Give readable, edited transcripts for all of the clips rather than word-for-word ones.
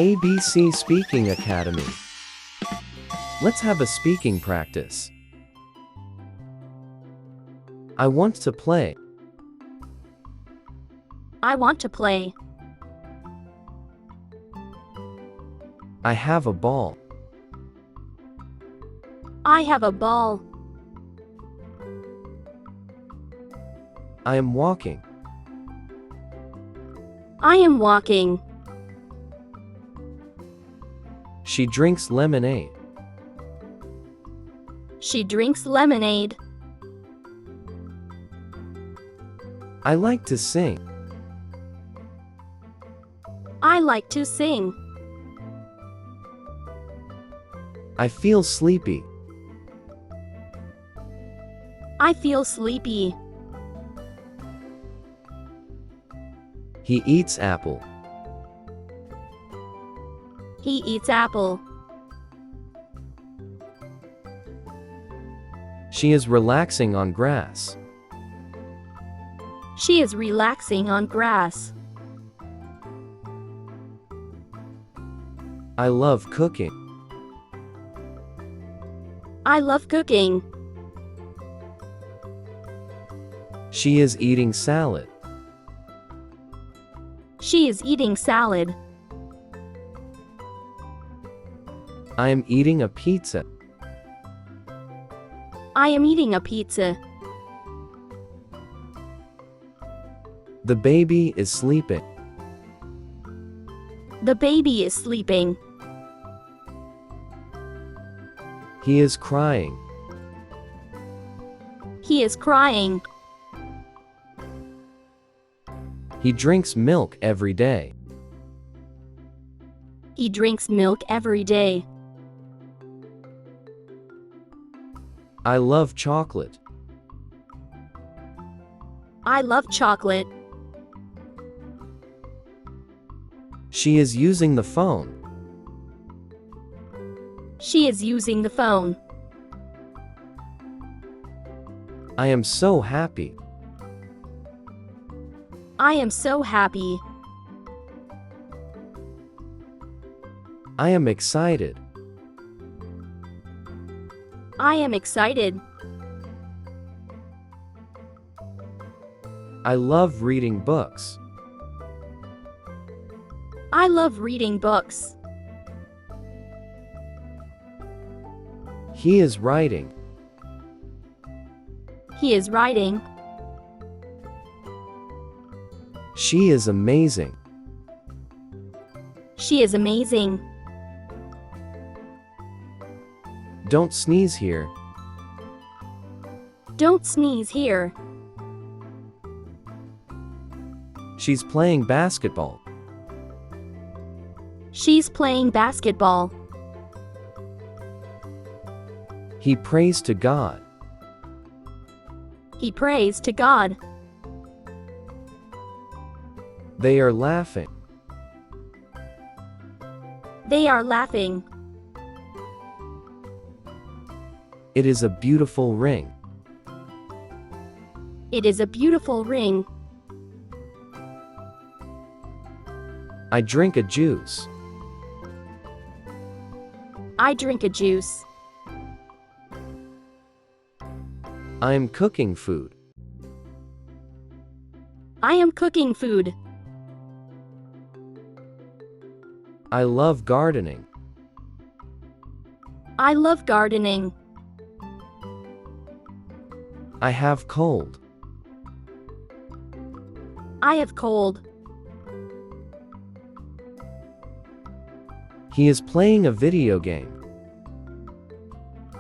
ABC Speaking Academy. Let's have a speaking practice. I want to play. I want to play. I have a ball. I have a ball. I am walking. I am walking. She drinks lemonade. She drinks lemonade. I like to sing. I like to sing. I feel sleepy. I feel sleepy. He eats apple. He eats apple. She is relaxing on grass. She is relaxing on grass. I love cooking. I love cooking. She is eating salad. She is eating salad. I am eating a pizza. I am eating a pizza. The baby is sleeping. The baby is sleeping. He is crying. He is crying. He drinks milk every day. He drinks milk every day. I love chocolate. I love chocolate. She is using the phone. She is using the phone. I am so happy. I am so happy. I am excited. I am excited. I love reading books. I love reading books. He is writing. He is writing. She is amazing. She is amazing. Don't sneeze here. Don't sneeze here. She's playing basketball. She's playing basketball. He prays to God. He prays to God. They are laughing. They are laughing. It is a beautiful ring. It is a beautiful ring. I drink a juice. I drink a juice. I am cooking food. I am cooking food. I love gardening. I love gardening. I have cold. I have cold. He is playing a video game.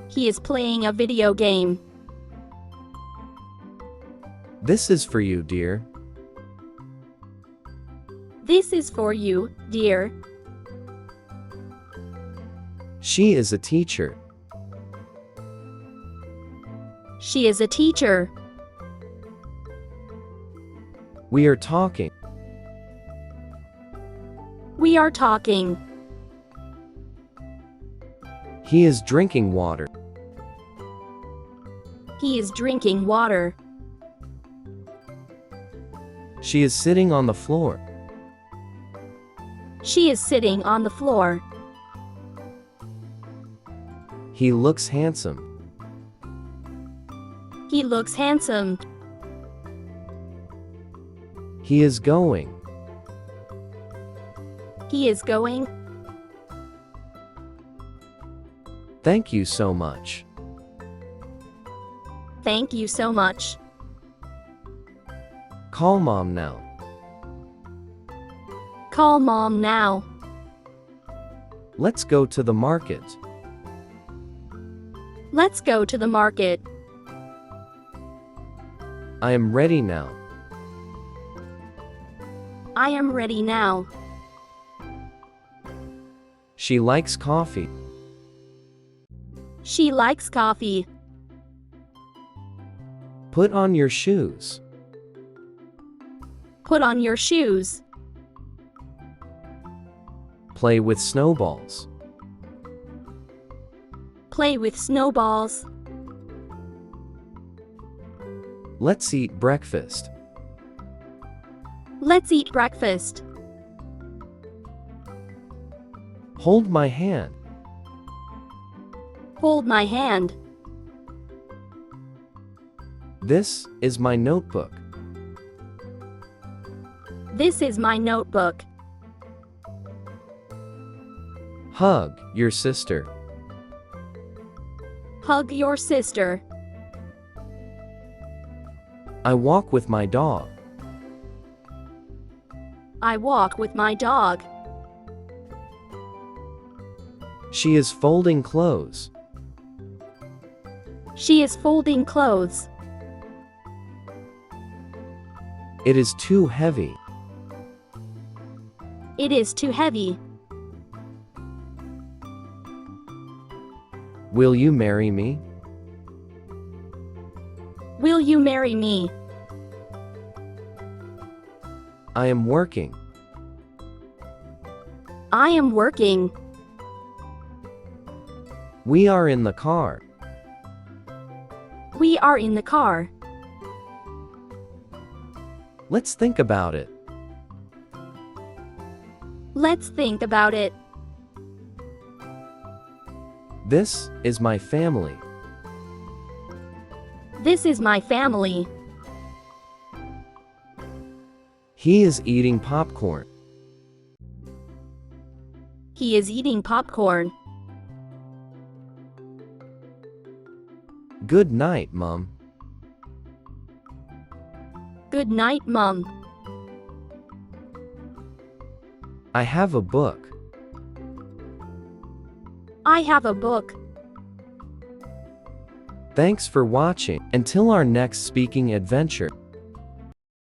He is playing a video game. This is for you, dear. This is for you, dear. She is a teacher. She is a teacher. We are talking. We are talking. He is drinking water. He is drinking water. She is sitting on the floor. She is sitting on the floor. He looks handsome. He looks handsome. He is going. He is going. Thank you so much. Thank you so much. Call mom now. Call mom now. Let's go to the market. Let's go to the market. I am ready now. I am ready now. She likes coffee. She likes coffee. Put on your shoes. Put on your shoes. Play with snowballs. Play with snowballs. Let's eat breakfast. Let's eat breakfast. Hold my hand. Hold my hand. This is my notebook. This is my notebook. Hug your sister. Hug your sister. I walk with my dog. I walk with my dog. She is folding clothes. She is folding clothes. It is too heavy. It is too heavy. Will you marry me? Will you marry me? I am working. I am working. We are in the car. We are in the car. Let's think about it. Let's think about it. This is my family. This is my family. He is eating popcorn. He is eating popcorn. Good night, Mom. Good night, Mom. I have a book. I have a book. Thanks for watching. Until our next speaking adventure.